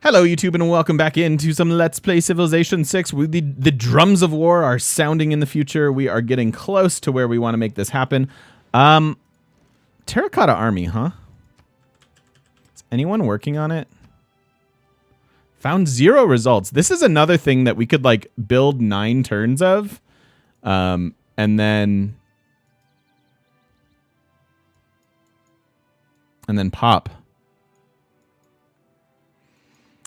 Hello, YouTube, and welcome back into some Let's Play Civilization 6. The drums of war are sounding in the future. We are getting close to where we want to make this happen. Terracotta Army, huh? Is anyone working on it? Found 0 results. This is another thing that we could, like, build 9 turns of. And then pop.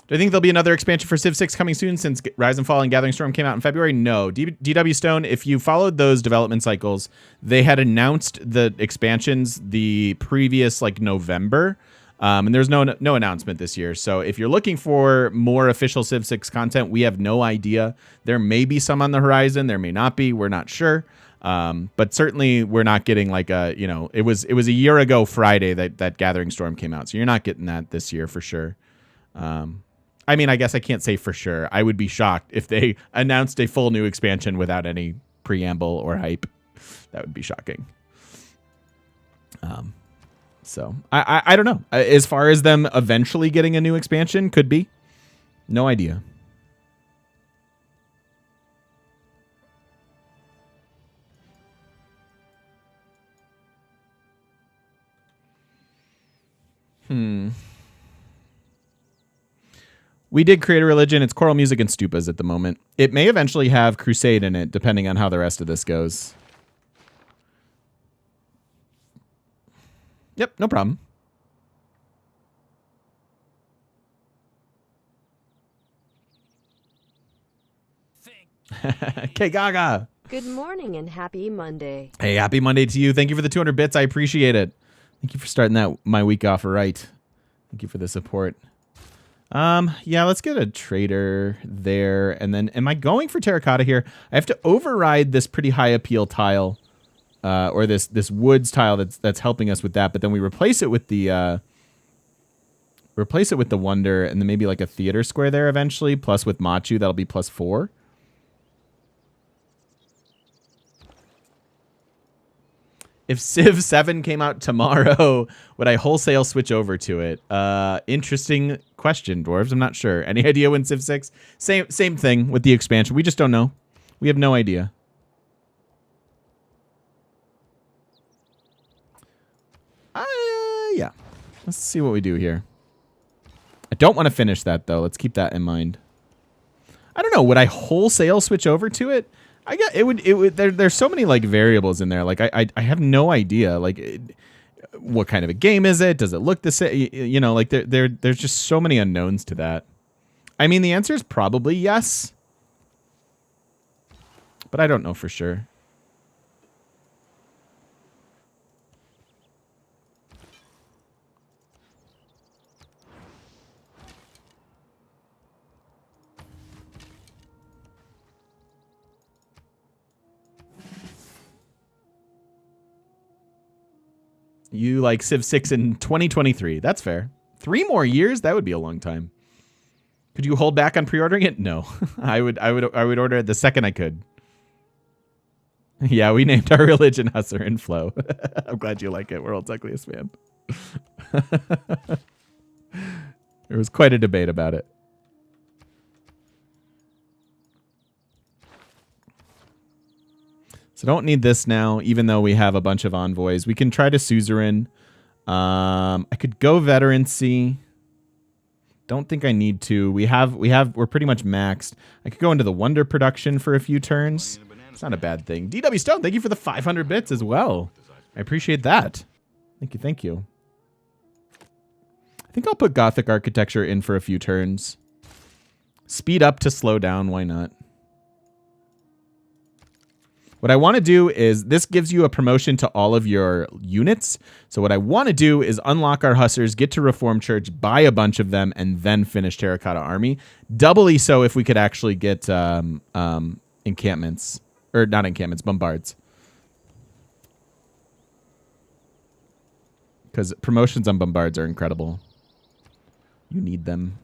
Do I think there'll be another expansion for Civ 6 coming soon since Rise and Fall and Gathering Storm came out in February? No. DW Stone, if you followed those development cycles, they had announced the expansions the previous, like, November. And there's no announcement this year. So if you're looking for more official Civ 6 content, we have no idea. There may be some on the horizon. There may not be. We're not sure. But certainly we're not getting like a, you know, it was a year ago Friday that Gathering Storm came out. So you're not getting that this year for sure. I mean, I guess I can't say for sure. I would be shocked if they announced a full new expansion without any preamble or hype. That would be shocking. So I don't know. As far as them eventually getting a new expansion, could be. No idea. We did create a religion. It's choral music and stupas at the moment. It may eventually have crusade in it, depending on how the rest of this goes. Yep, no problem. Okay, Gaga. Good morning and happy Monday. Hey, happy Monday to you. Thank you for the 200 bits. I appreciate it. Thank you for starting my week off right. Thank you for the support. Yeah, let's get a trader there. And then, am I going for terracotta here? I have to override this pretty high appeal tile, or this woods tile that's helping us with that. But then we replace it with the wonder, and then maybe like a theater square there eventually. Plus with Machu, that'll be +4. If Civ 7 came out tomorrow, would I wholesale switch over to it? Interesting question, dwarves. I'm not sure. Any idea when Civ 6? Same thing with the expansion. We just don't know. We have no idea. Yeah. Let's see what we do here. I don't want to finish that, though. Let's keep that in mind. I don't know. Would I wholesale switch over to it? I guess it would. There's so many like variables in there. Like I have no idea. Like, what kind of a game is it? Does it look the same? You know, like there's just so many unknowns to that. I mean, the answer is probably yes, but I don't know for sure. You like Civ 6 in 2023. That's fair. 3 more years? That would be a long time. Could you hold back on pre-ordering it? No. I would order it the second I could. Yeah, we named our religion Husser and Flow. I'm glad you like it, World's Ugliest Man. There was quite a debate about it. So don't need this now, even though we have a bunch of envoys. We can try to suzerain. I could go veterancy. Don't think I need to. We're pretty much maxed. I could go into the wonder production for a few turns. It's not a bad thing. DW Stone, thank you for the 500 bits as well. I appreciate that. Thank you. I think I'll put Gothic architecture in for a few turns. Speed up to slow down, why not? What I want to do is, this gives you a promotion to all of your units. So what I want to do is unlock our Hussars, get to Reformed Church, buy a bunch of them, and then finish Terracotta Army. Doubly so if we could actually get encampments. Or not encampments, bombards. Because promotions on bombards are incredible. You need them.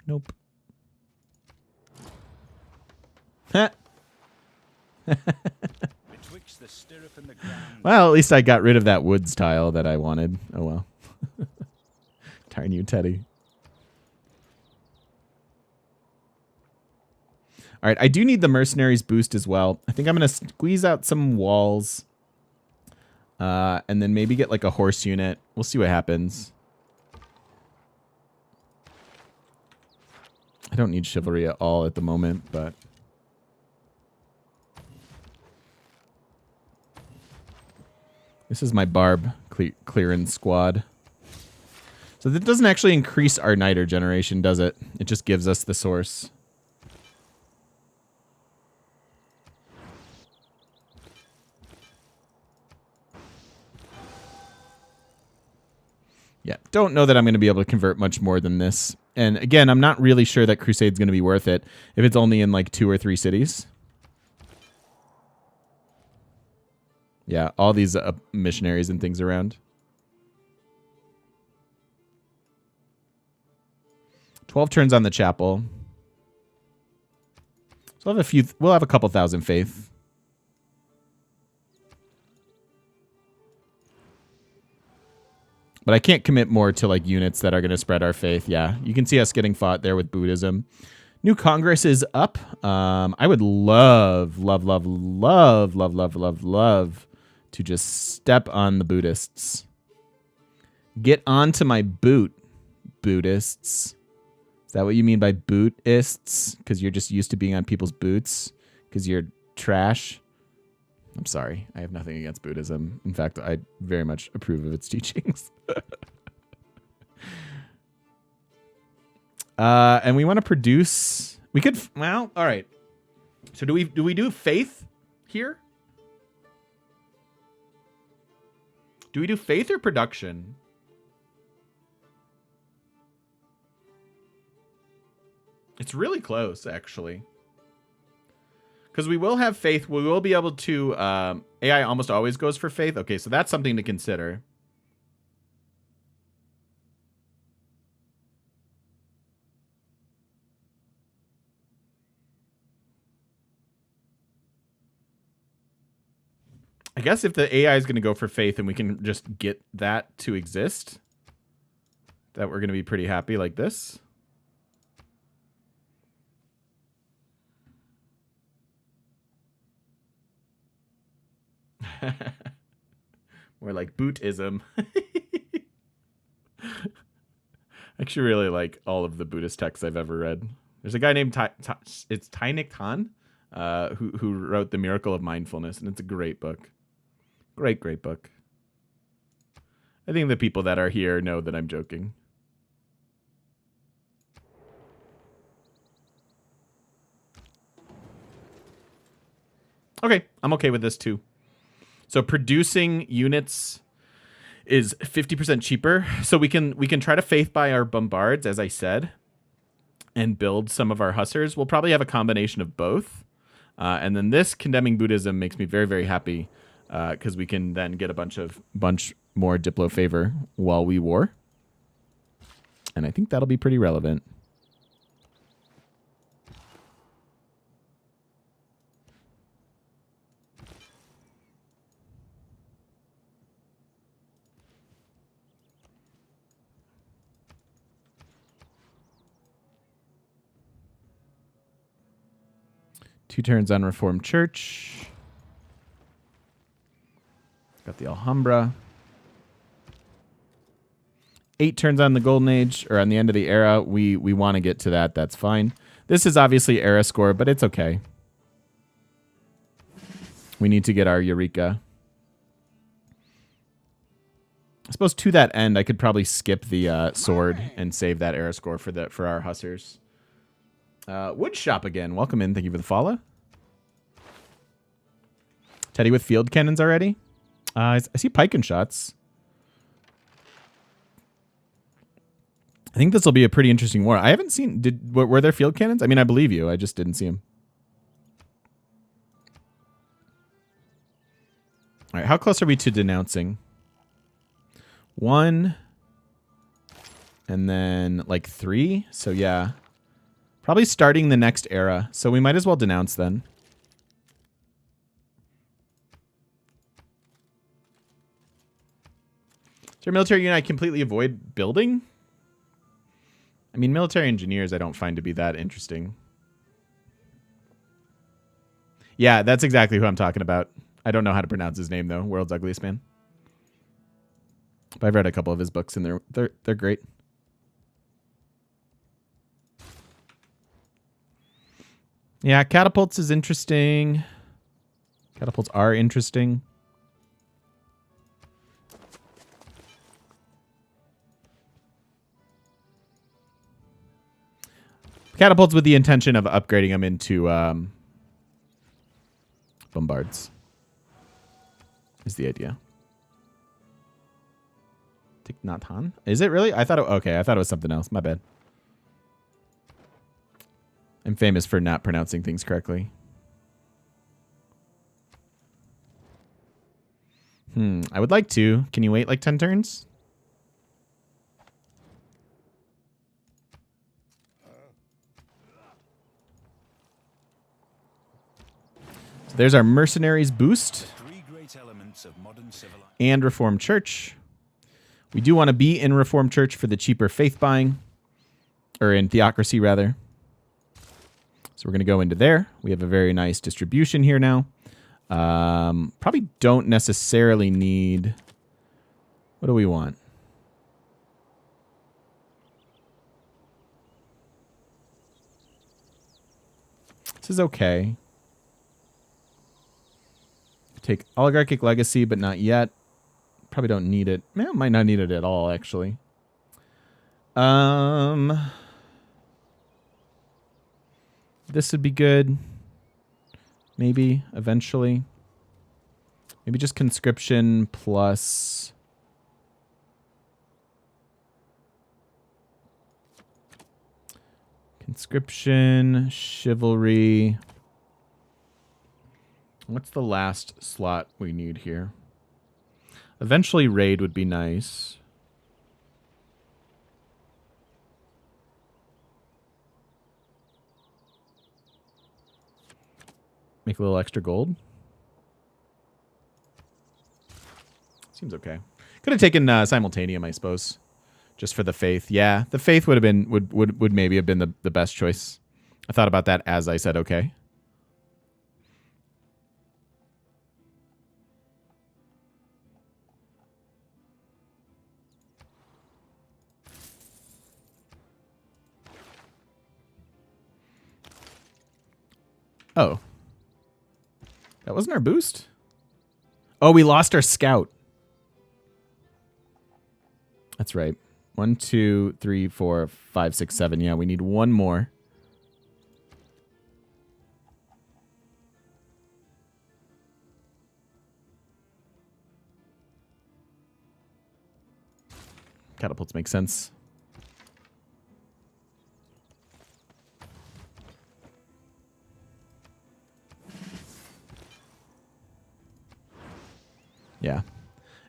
Nope. Heh. Well, at least I got rid of that woods tile that I wanted. Oh well. Darn you, Teddy. All right, I do need the mercenaries boost as well. I think I'm going to squeeze out some walls. And then maybe get like a horse unit. We'll see what happens. I don't need chivalry at all at the moment, but... This is my barb clearing squad. So that doesn't actually increase our niter generation, does it? It just gives us the source. Yeah, don't know that I'm going to be able to convert much more than this. And again, I'm not really sure that Crusade's going to be worth it if it's only in like 2 or 3 cities. Yeah, all these missionaries and things around. 12 turns on the chapel. So we'll have a couple thousand faith. But I can't commit more to like units that are going to spread our faith. Yeah, you can see us getting fought there with Buddhism. New Congress is up. I would love to just step on the Buddhists. Get onto my boot, Buddhists. Is that what you mean by bootists? Because you're just used to being on people's boots? Because you're trash? I'm sorry. I have nothing against Buddhism. In fact, I very much approve of its teachings. And we want to produce... We could... Well, all right. So do we do faith here? Do we do faith or production? It's really close, actually. Because we will have faith. We will be able to... AI almost always goes for faith. Okay, so that's something to consider. I guess if the AI is going to go for faith and we can just get that to exist, that we're going to be pretty happy like this. More like bootism. I actually really like all of the Buddhist texts I've ever read. There's a guy named it's Thich Nhat Hanh, who wrote The Miracle of Mindfulness, and it's a great book. Great book. I think the people that are here know that I'm joking. Okay, I'm okay with this too. So producing units is 50% cheaper. So we can try to faith buy our bombards, as I said, and build some of our hussars. We'll probably have a combination of both. And then this condemning Buddhism makes me very, very happy because we can then get a bunch more Diplo favor while we war. And I think that'll be pretty relevant. Two turns on Reformed Church. Got the Alhambra. 8 turns on the Golden Age, or on the end of the era. We want to get to that. That's fine. This is obviously era score, but it's okay. We need to get our Eureka. I suppose to that end, I could probably skip the sword and save that era score for our hussars. Wood shop again. Welcome in. Thank you for the follow. Teddy with field cannons already. I see pike and shots. I think this will be a pretty interesting war. I haven't seen... Were there field cannons? I mean, I believe you. I just didn't see them. All right, how close are we to denouncing? 1. And then, like, 3. So, yeah. Probably starting the next era. So we might as well denounce then. Is there a military unit I completely avoid building? I mean, military engineers I don't find to be that interesting. Yeah, that's exactly who I'm talking about. I don't know how to pronounce his name, though. World's Ugliest Man. But I've read a couple of his books, and they're great. Yeah, catapults is interesting. Catapults are interesting. Catapults with the intention of upgrading them into bombards is the idea. Thich Nhat Hanh? Is it really? I thought it, okay, I thought it was something else. My bad. I'm famous for not pronouncing things correctly. I would like to. Can you wait like 10 turns? So there's our mercenaries boost. And Reformed Church. We do want to be in Reformed Church for the cheaper faith buying. Or in Theocracy, rather. So we're going to go into there. We have a very nice distribution here now. Probably don't necessarily need... What do we want? This is okay. Take Oligarchic Legacy, but not yet. Probably don't need it. Might not need it at all, actually. This would be good. Maybe, eventually. Maybe just conscription plus... Conscription, chivalry. What's the last slot we need here? Eventually raid would be nice. Make a little extra gold. Seems okay. Could have taken Simultaneum, I suppose. Just for the faith. Yeah, the faith would have been would maybe have been the best choice. I thought about that as I said okay. Oh. That wasn't our boost? Oh, we lost our scout. That's right. 1, 2, 3, 4, 5, 6, 7. Yeah, we need one more. Catapults make sense. Yeah.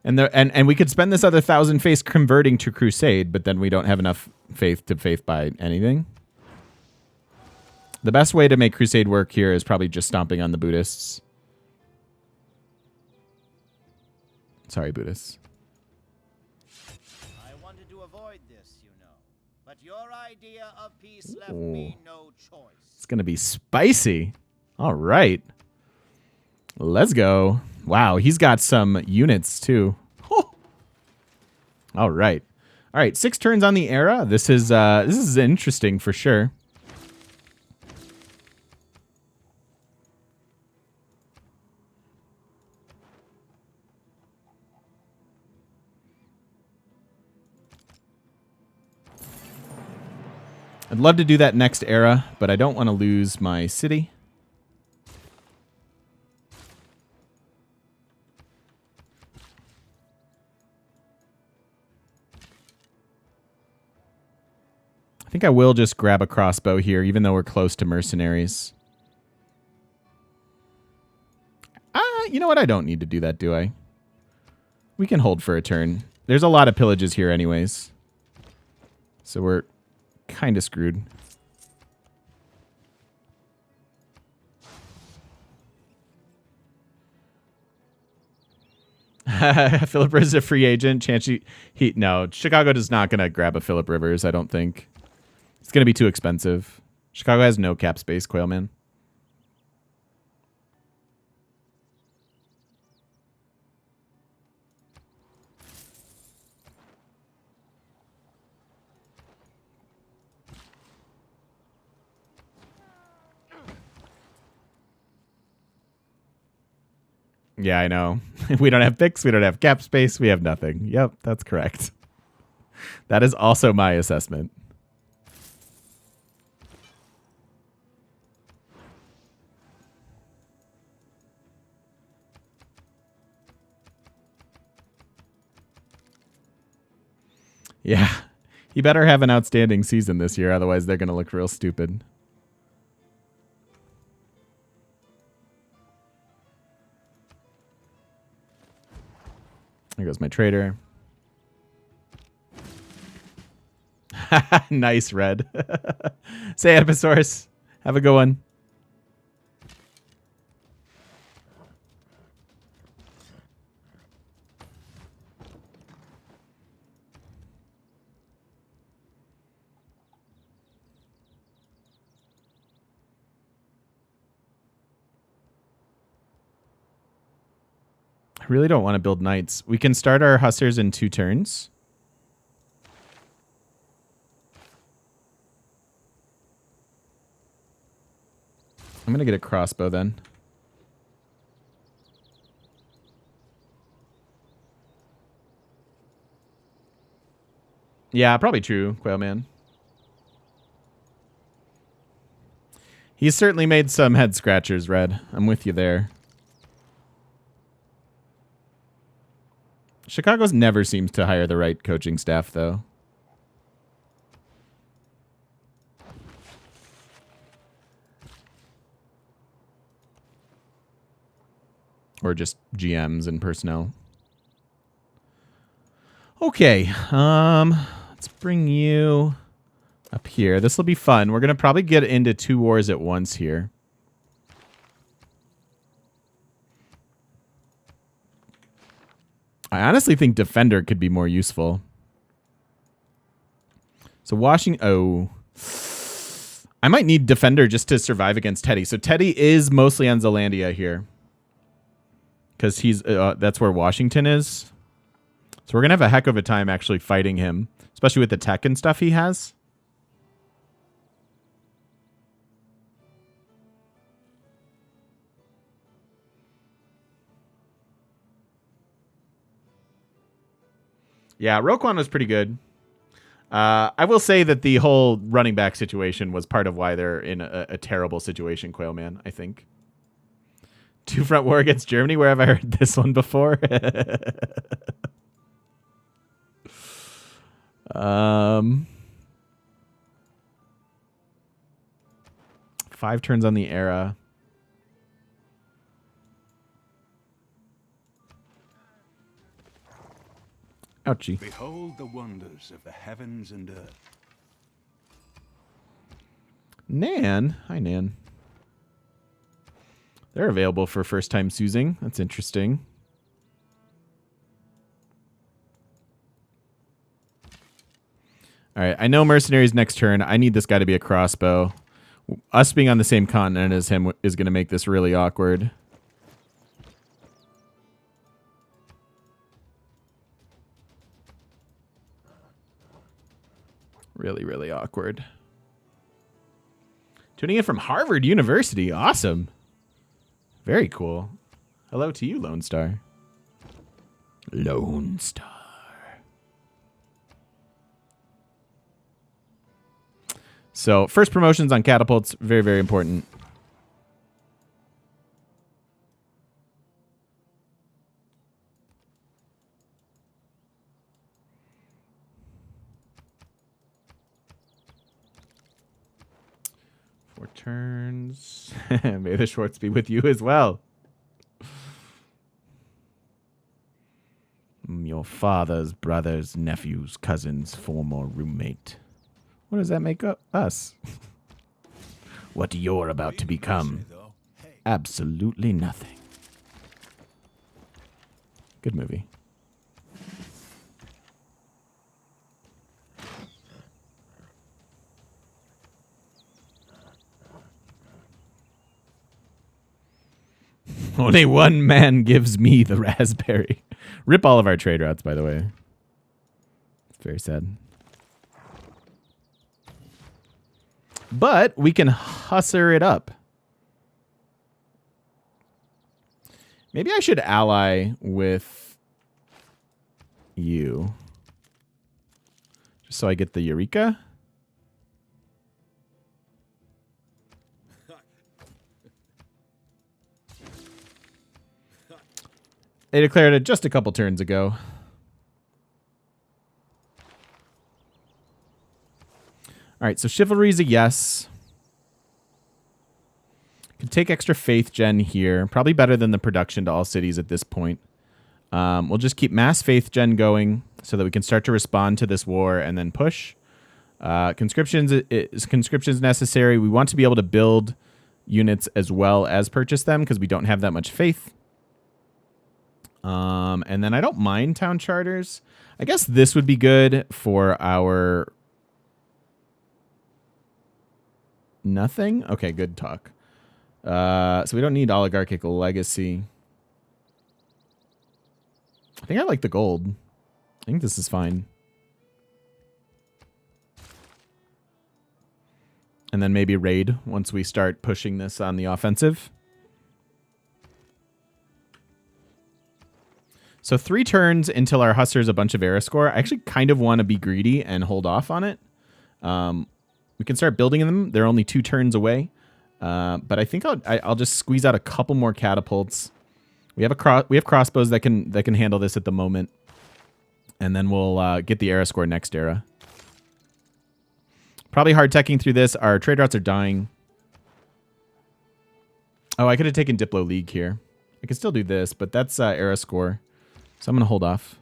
And we could spend this other 1,000 faith converting to Crusade, but then we don't have enough faith to faith buy anything. The best way to make Crusade work here is probably just stomping on the Buddhists. Sorry, Buddhists. I wanted to avoid this, you know. But your idea of peace left me no choice. It's going to be spicy. All right. Let's go. Wow, he's got some units too. All right. All right, 6 turns on the era. This is interesting for sure. I'd love to do that next era, but I don't want to lose my city. I think I will just grab a crossbow here, even though we're close to mercenaries. You know what? I don't need to do that, do I? We can hold for a turn. There's a lot of pillages here anyways. So we're kind of screwed. Philip Rivers is a free agent. Chance no, Chicago is not going to grab a Philip Rivers, I don't think. It's going to be too expensive. Chicago has no cap space, Quailman. Yeah, I know. We don't have picks. We don't have cap space. We have nothing. Yep, that's correct. That is also my assessment. Yeah. He better have an outstanding season this year, otherwise they're going to look real stupid. There goes my trader. Nice, Red. Say Ediposaurus. Have a good one. I really don't want to build knights. We can start our hussars in 2 turns. I'm going to get a crossbow then. Yeah, probably true, Quailman. He's certainly made some head scratchers, Red. I'm with you there. Chicago's never seems to hire the right coaching staff, though. Or just GMs and personnel. Okay, let's bring you up here. This will be fun. We're going to probably get into 2 wars at once here. I honestly think Defender could be more useful. So Washington... Oh. I might need Defender just to survive against Teddy. So Teddy is mostly on Zealandia here. Because he's that's where Washington is. So we're going to have a heck of a time actually fighting him. Especially with the tech and stuff he has. Yeah, Roquan was pretty good. I will say that the whole running back situation was part of why they're in a terrible situation, Quailman, I think. 2 front war against Germany? Where have I heard this one before? 5 turns on the era. Ouchie. Behold the wonders of the heavens and earth. Nan. Hi, Nan. They're available for first-time choosing. That's interesting. All right, I know Mercenary's next turn. I need this guy to be a crossbow. Us being on the same continent as him is going to make this really awkward. Really, really awkward. Tuning in from Harvard University. Awesome. Very cool. Hello to you, Lone Star. Lone Star. So, first promotions on catapults. Very, very important. Turns. May the Schwartz be with you as well. Your father's brother's nephew's cousin's former roommate. What does that make us? What you're about to become. Absolutely nothing. Good movie. Only one man gives me the raspberry. Rip all of our trade routes, by the way. It's very sad. But we can hussar it up. Maybe I should ally with you. Just so I get the Eureka. They declared it just a couple turns ago. All right, so Chivalry is a yes. Can take extra faith gen here. Probably better than the production to all cities at this point. We'll just keep mass faith gen going so that we can start to respond to this war and then push. Conscriptions is conscriptions necessary. We want to be able to build units as well as purchase them because we don't have that much faith. And then I don't mind town charters. I guess this would be good for our nothing. Okay, good talk. So we don't need oligarchic legacy. I think I like the gold. I think this is fine. And then maybe raid once we start pushing this on the offensive. So 3 turns until our Hussar's a bunch of era score. I actually kind of want to be greedy and hold off on it. We can start building them. They're only 2 turns away. But I think I'll just squeeze out a couple more catapults. We have crossbows that can handle this at the moment. And then we'll get the era score next era. Probably hard teching through this. Our trade routes are dying. Oh, I could have taken Diplo League here. I could still do this, but that's era score. So I'm going to hold off.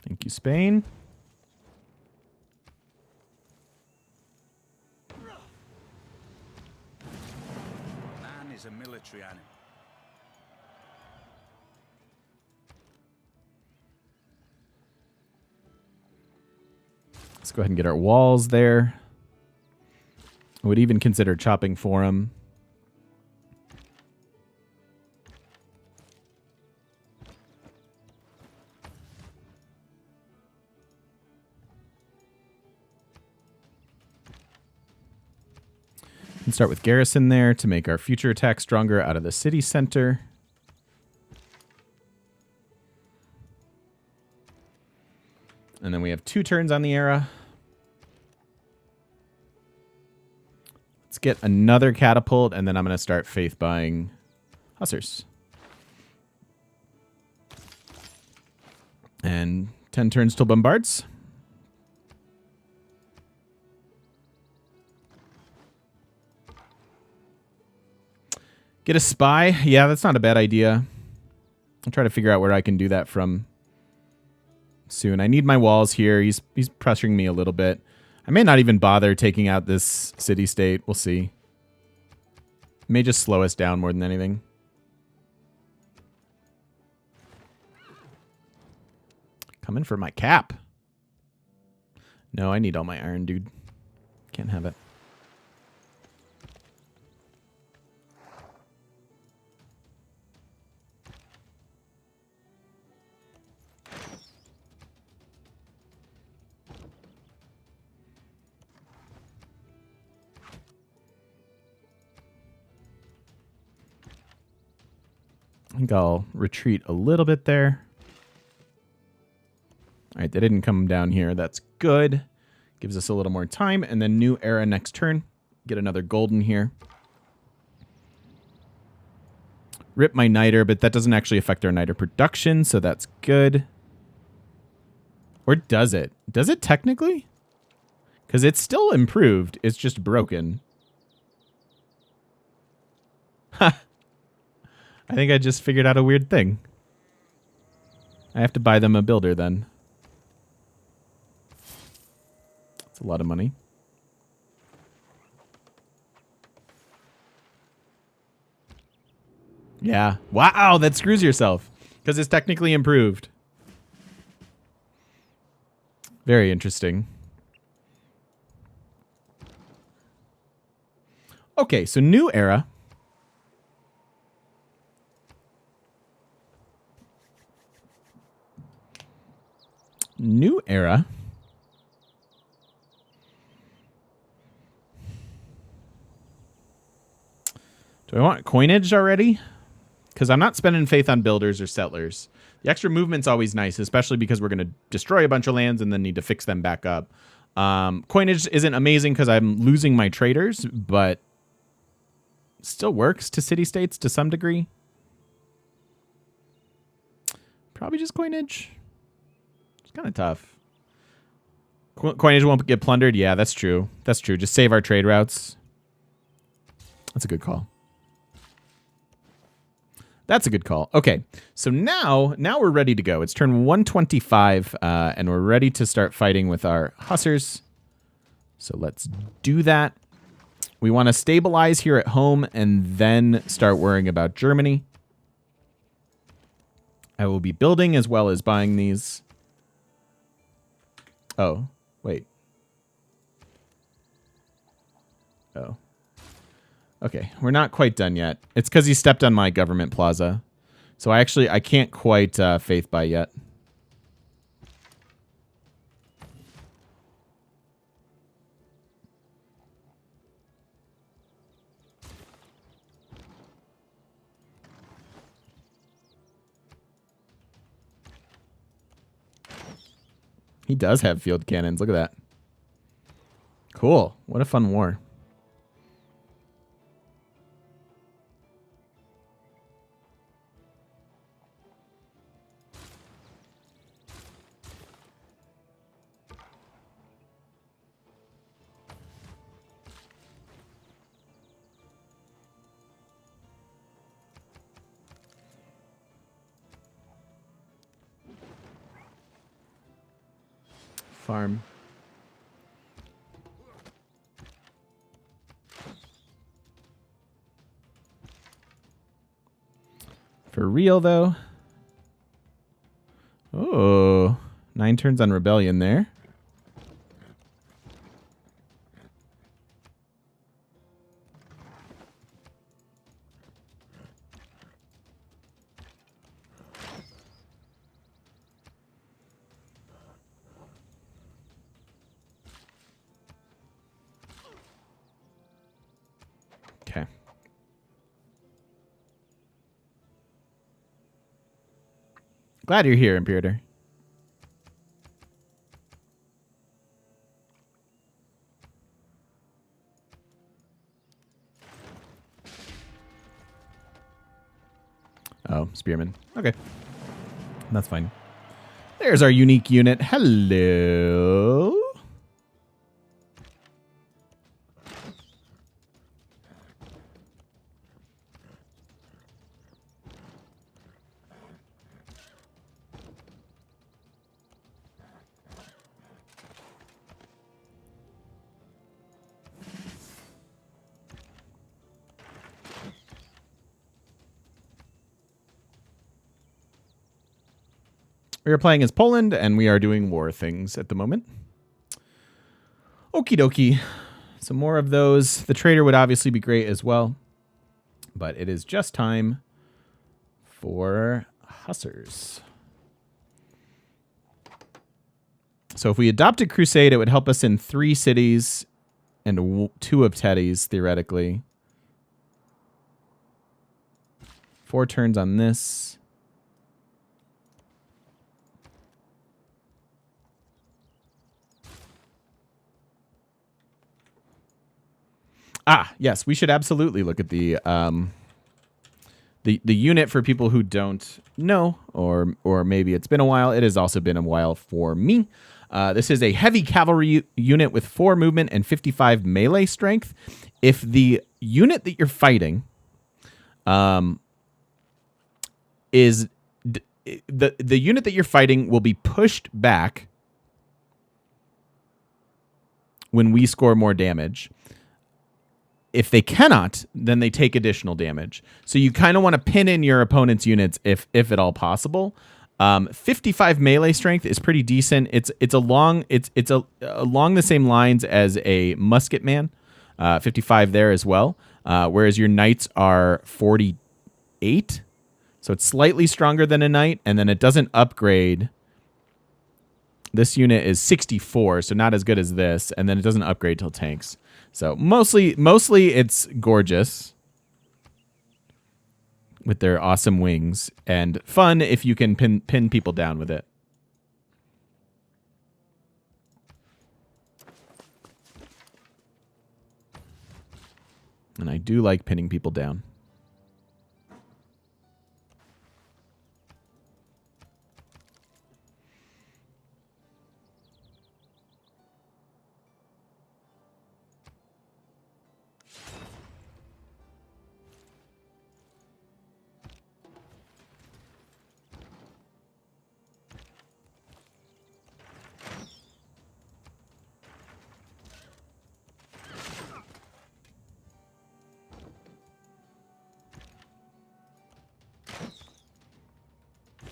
Thank you, Spain. Man is a military animal. Let's go ahead and get our walls there. I would even consider chopping Forum. And start with Garrison there to make our future attack stronger out of the city center. And then we have 2 turns on the era. Let's get another catapult, and then I'm going to start faith buying Hussars. And 10 turns till bombards. Get a spy. Yeah, that's not a bad idea. I'll try to figure out where I can do that from soon. I need my walls here. He's pressuring me a little bit. I may not even bother taking out this city-state. We'll see. May just slow us down more than anything. Coming for my cap. No, I need all my iron, dude. Can't have it. I think I'll retreat a little bit there. All right, they didn't come down here. That's good. Gives us a little more time. And then new era next turn. Get another golden here. Rip my niter, but that doesn't actually affect our niter production, so that's good. Or does it? Does it technically? Because it's still improved. It's just broken. Ha! I think I just figured out a weird thing. I have to buy them a builder then. That's a lot of money. Yeah. Wow, that screws yourself. Because it's technically improved. Very interesting. Okay, so new era. New era. Do I want coinage already? Because I'm not spending faith on builders or settlers. The extra movement's always nice, especially because we're going to destroy a bunch of lands and then need to fix them back up. Coinage isn't amazing because I'm losing my traders, but still works to city-states to some degree. Probably just coinage. It's kind of tough. Coinage won't get plundered? Yeah, that's true. That's true. Just save our trade routes. That's a good call. That's a good call. Okay, so now we're ready to go. It's turn 125, and we're ready to start fighting with our hussars. So let's do that. We want to stabilize here at home and then start worrying about Germany. I will be building as well as buying these. Oh, wait. Oh. Okay, we're not quite done yet. It's because he stepped on my government plaza. So I can't quite faith buy yet. He does have field cannons. Look at that. Cool. What a fun war. Farm. For real, though. Oh, 9 turns on Rebellion there. Okay. Glad you're here, Imperator. Oh, Spearman. Okay. That's fine. There's our unique unit. Hello. We are playing as Poland, and we are doing war things at the moment. Okie dokie. Some more of those. The trader would obviously be great as well. But it is just time for hussars. So if we adopted Crusade, it would help us in 3 cities and 2 of Teddy's, theoretically. 4 turns on this. Ah, yes, we should absolutely look at the unit for people who don't know, or maybe it's been a while. It has also been a while for me. This is a heavy cavalry unit with 4 movement and 55 melee strength. If the unit that you're fighting is the unit that you're fighting will be pushed back when we score more damage. If they cannot, then they take additional damage. So you kind of want to pin in your opponent's units if at all possible. 55 melee strength is pretty decent. It's along the same lines as a musket man. 55 there as well. Whereas your knights are 48. So it's slightly stronger than a knight, and then it doesn't upgrade This unit is 64, so not as good as this, and then it doesn't upgrade till tanks. So mostly it's gorgeous with their awesome wings, and fun if you can pin people down with it. And I do like pinning people down.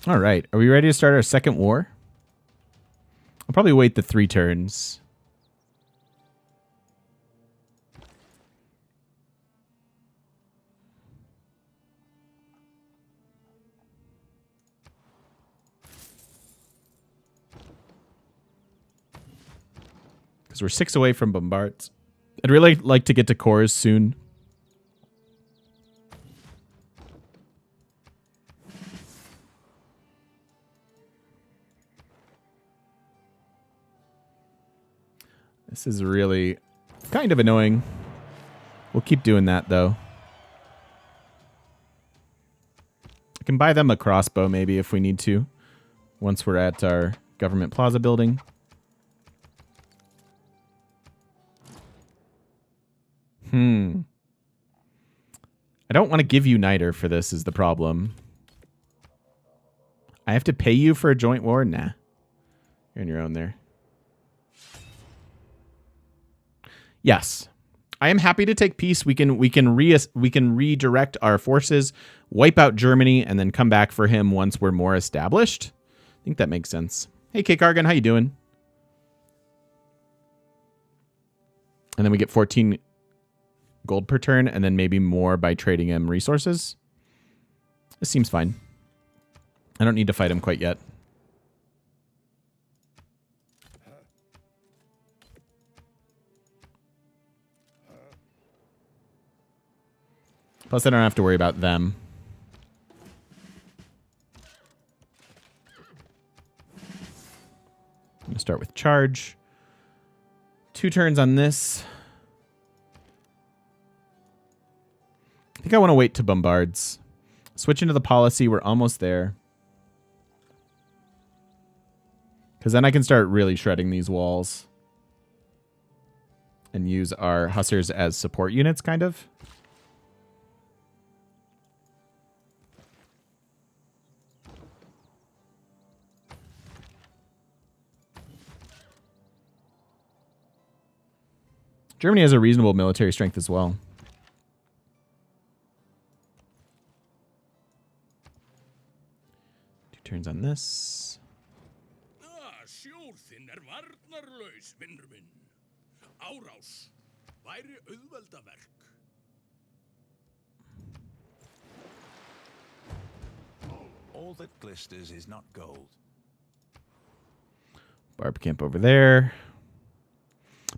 All right. Are we ready to start our second war? I'll probably wait the 3 turns. Because we're 6 away from bombards. I'd really like to get to cores soon. This is really kind of annoying. We'll keep doing that, though. I can buy them a crossbow, maybe, if we need to, once we're at our government plaza building. I don't want to give you Niter for this is the problem. I have to pay you for a joint war? Nah. You're on your own there. Yes. I am happy to take peace. We can redirect our forces, wipe out Germany, and then come back for him once we're more established. I think that makes sense. Hey, K Kargan, how you doing? And then we get 14 gold per turn, and then maybe more by trading him resources. This seems fine. I don't need to fight him quite yet. Plus, I don't have to worry about them. I'm going to start with charge. 2 turns on this. I think I want to wait to bombards. Switch into the policy. We're almost there. Because then I can start really shredding these walls. And use our hussars as support units, kind of. Germany has a reasonable military strength as well. Two turns on this. All that glisters is not gold. Barb camp over there.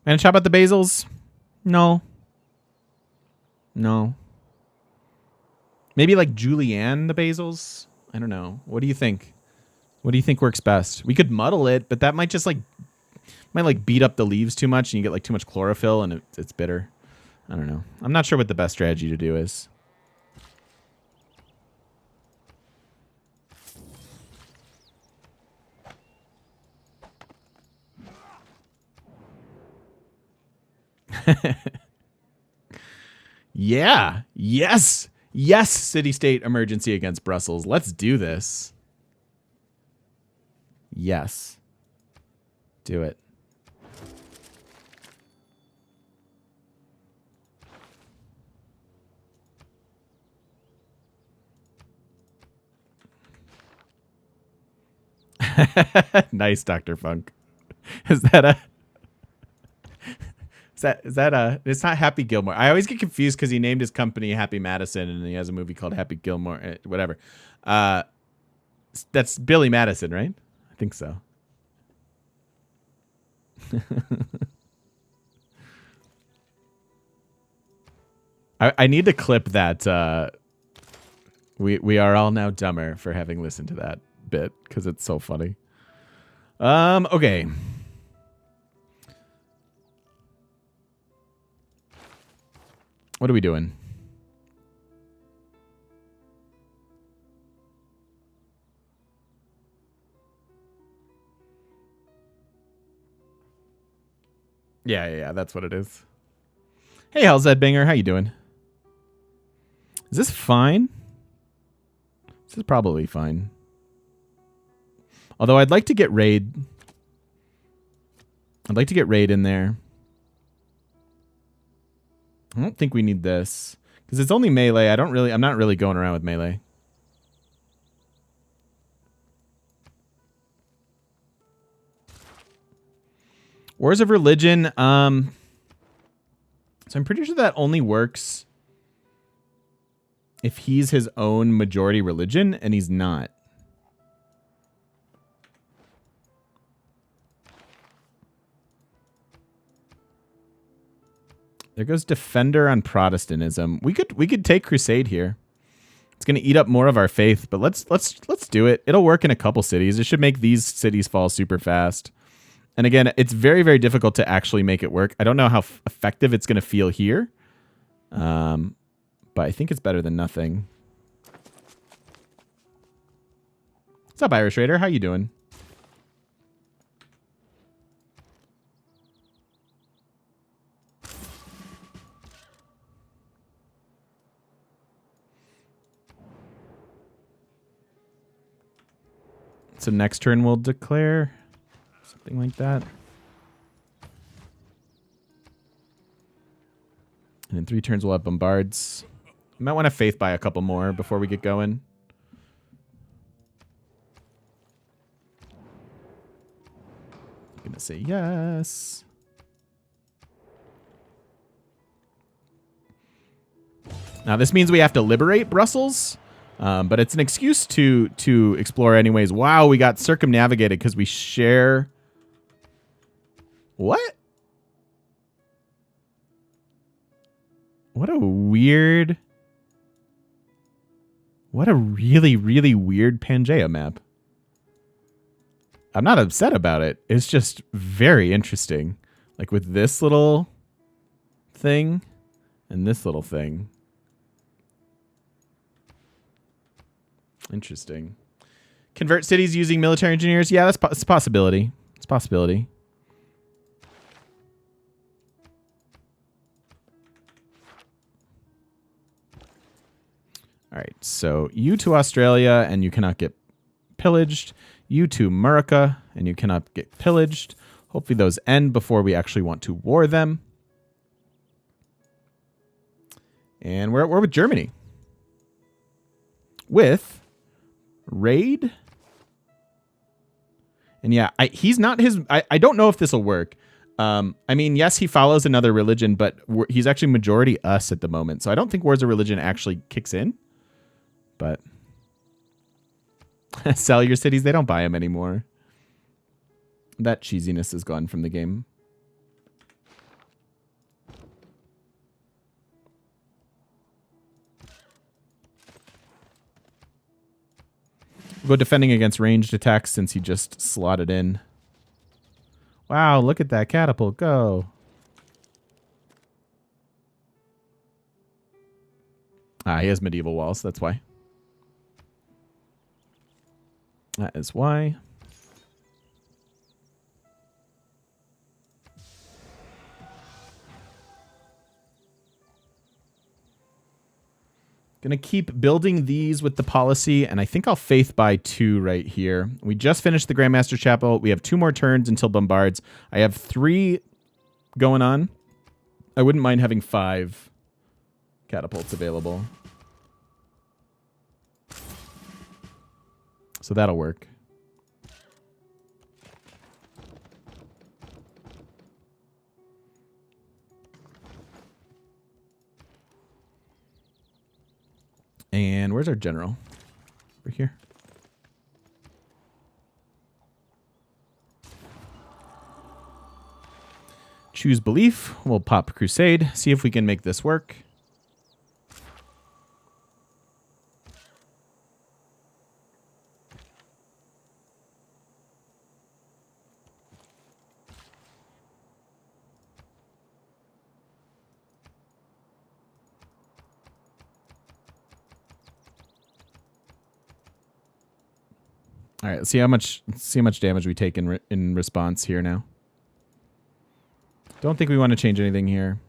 Man, chop out the basils? No. No. Maybe like Julianne the basils? I don't know. What do you think? What do you think works best? We could muddle it, but that might just like beat up the leaves too much and you get like too much chlorophyll and it's bitter. I don't know. I'm not sure what the best strategy to do is. Yeah. Yes. Yes, city-state emergency against Brussels. Let's do this. Yes. Do it. Nice, Dr. Funk. Is that a... Is that a... It's not Happy Gilmore. I always get confused because he named his company Happy Madison and he has a movie called Happy Gilmore. Whatever. That's Billy Madison, right? I think so. I need to clip that. We are all now dumber for having listened to that bit because it's so funny. Okay. What are we doing? Yeah, that's what it is. Hey, how's that banger? How you doing? Is this fine? This is probably fine. Although I'd like to get raid. I'd like to get raid in there. I don't think we need this because it's only melee. I'm not really going around with melee. Wars of Religion. So I'm pretty sure that only works if he's his own majority religion, and he's not. There goes Defender on Protestantism. We could take Crusade here. It's going to eat up more of our faith, but let's do it. It'll work in a couple cities. It should make these cities fall super fast. And again, it's very, very difficult to actually make it work. I don't know how effective it's going to feel here. But I think it's better than nothing. What's up, Irish Raider? How you doing? So next turn we'll declare something like that. And in 3 turns we'll have bombards. You might want to faith buy a couple more before we get going. I'm gonna say yes. Now this means we have to liberate Brussels. But it's an excuse to explore anyways. Wow, we got circumnavigated because we share... What? What a weird... What a really, really weird Pangea map. I'm not upset about it. It's just very interesting. Like with this little thing and this little thing. Interesting. Convert cities using military engineers. Yeah, that's a possibility. It's a possibility. All right, so you to Australia, and you cannot get pillaged. You to Murica, and you cannot get pillaged. Hopefully those end before we actually want to war them. And we're with Germany. With raid. And yeah, he's not his... I don't know if this will work. I mean, yes, he follows another religion, but he's actually majority us at the moment. So I don't think Wars of Religion actually kicks in. But sell your cities, they don't buy them anymore. That cheesiness is gone from the game. We'll go defending against ranged attacks since he just slotted in. Wow, look at that catapult go. Ah, he has medieval walls, that's why. That is why. Gonna keep building these with the policy, and I think I'll faith buy 2 right here. We just finished the Grandmaster Chapel. We have 2 more turns until bombards. I have 3 going on. I wouldn't mind having 5 catapults available. So that'll work. And where's our general? Over here. Choose belief. We'll pop crusade. See if we can make this work. All right, let's see how much damage we take in response here now. Don't think we want to change anything here.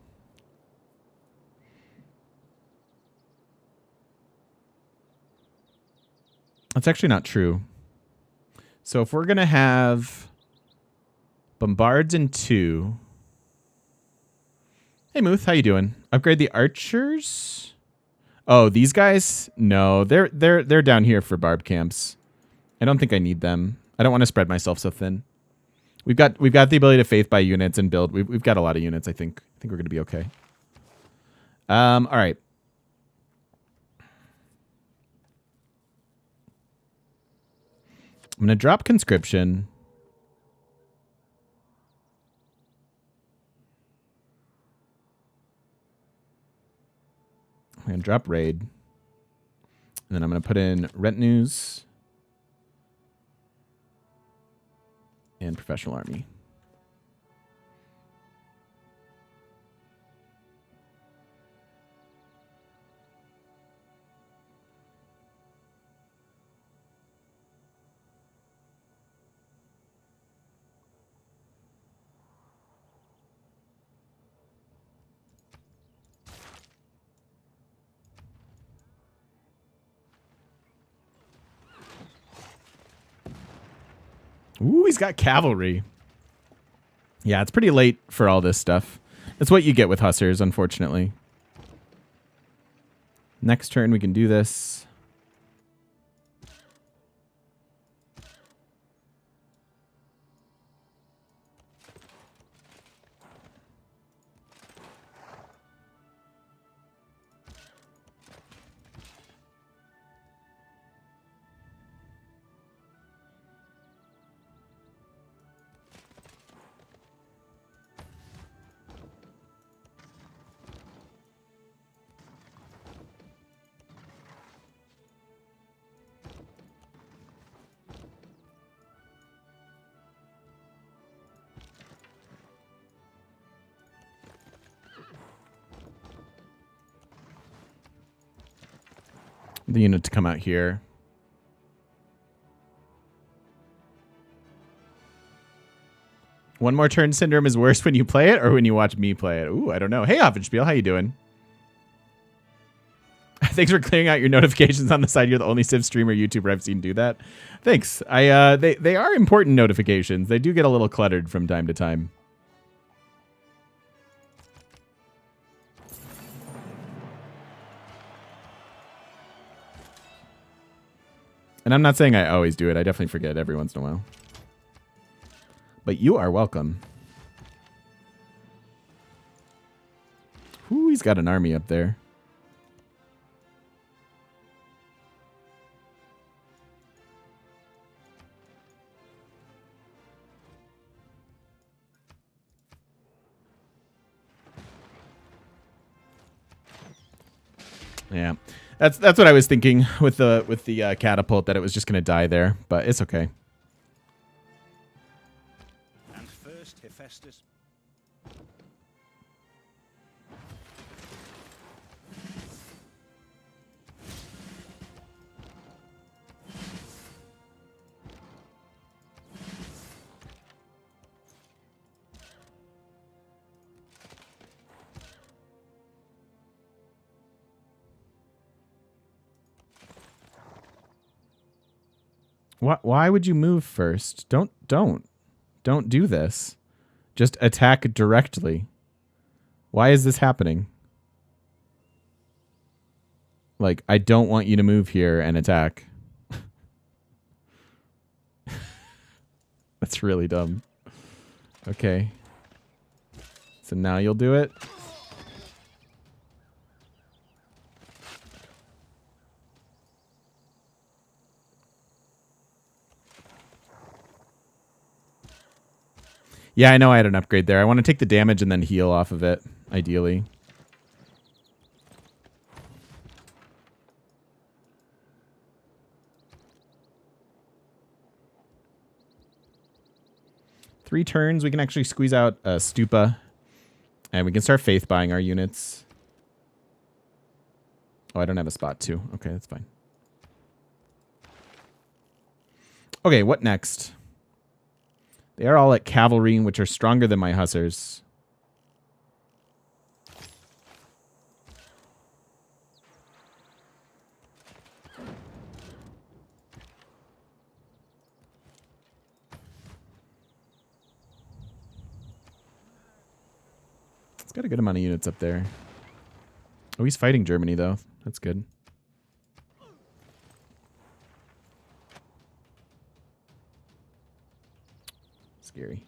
That's actually not true. So if we're gonna have bombards in 2. Hey Muth, how you doing? Upgrade the archers? Oh, these guys? No, they're down here for barb camps. I don't think I need them. I don't want to spread myself so thin. We've got the ability to faith by units and build. We've got a lot of units. I think we're gonna be okay. All right. I'm gonna drop conscription. I'm gonna drop raid, and then I'm gonna put in retinues and professional army. Ooh, he's got cavalry. Yeah, it's pretty late for all this stuff. That's what you get with Hussars, unfortunately. Next turn, we can do this. The unit to come out here. One more turn syndrome is worse when you play it or when you watch me play it. Ooh, I don't know. Hey, Offenspiel, how you doing? Thanks for clearing out your notifications on the side. You're the only Civ streamer YouTuber I've seen do that. Thanks. They are important notifications. They do get a little cluttered from time to time. And I'm not saying I always do it. I definitely forget every once in a while. But you are welcome. Ooh, he's got an army up there. Yeah. That's what I was thinking with the catapult, that it was just going to die there, but it's okay. And first, Hephaestus. Why would you move first? Don't do this. Just attack directly. Why is this happening? Like, I don't want you to move here and attack. That's really dumb. Okay. So now you'll do it. Yeah, I know I had an upgrade there. I want to take the damage and then heal off of it, ideally. Three turns, we can actually squeeze out a Stupa. And we can start faith buying our units. Oh, I don't have a spot too. Okay, that's fine. Okay, what next? They are all at cavalry, which are stronger than my hussars. It's got a good amount of units up there. Oh, he's fighting Germany, though. That's good. Scary.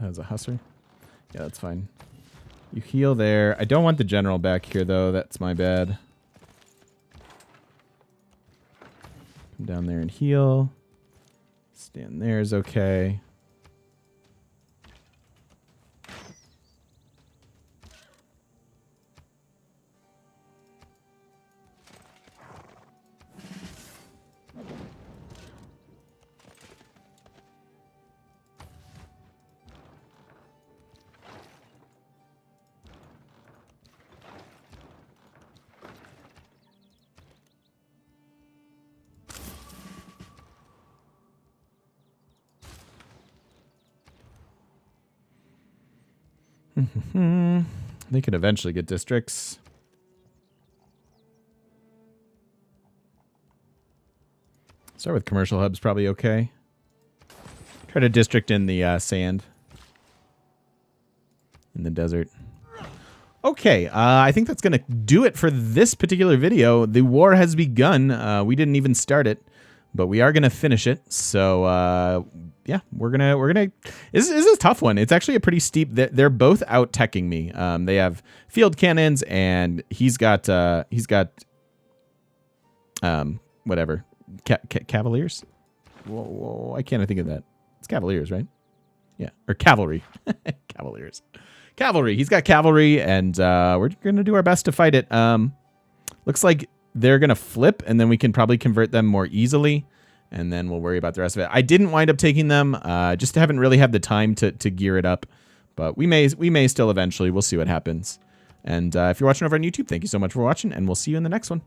That was a hussar. Yeah, that's fine. You heal there. I don't want the general back here, though. That's my bad. Come down there and heal. Stand there is okay. They could eventually get districts. Start with commercial hubs, probably okay. Try to district in the sand. In the desert. Okay, I think that's going to do it for this particular video. The war has begun. We didn't even start it, but we are going to finish it. So, yeah, we're gonna. This is a tough one. It's actually a pretty steep. They're both out teching me. They have field cannons, and he's got whatever cavaliers. Whoa, I can't think of that. It's cavaliers, right? Yeah, or cavalry. Cavaliers. Cavalry. He's got cavalry, and we're gonna do our best to fight it. Looks like they're gonna flip, and then we can probably convert them more easily. And then we'll worry about the rest of it. I didn't wind up taking them. Just haven't really had the time to gear it up. But we may still eventually. We'll see what happens. And if you're watching over on YouTube, thank you so much for watching. And we'll see you in the next one.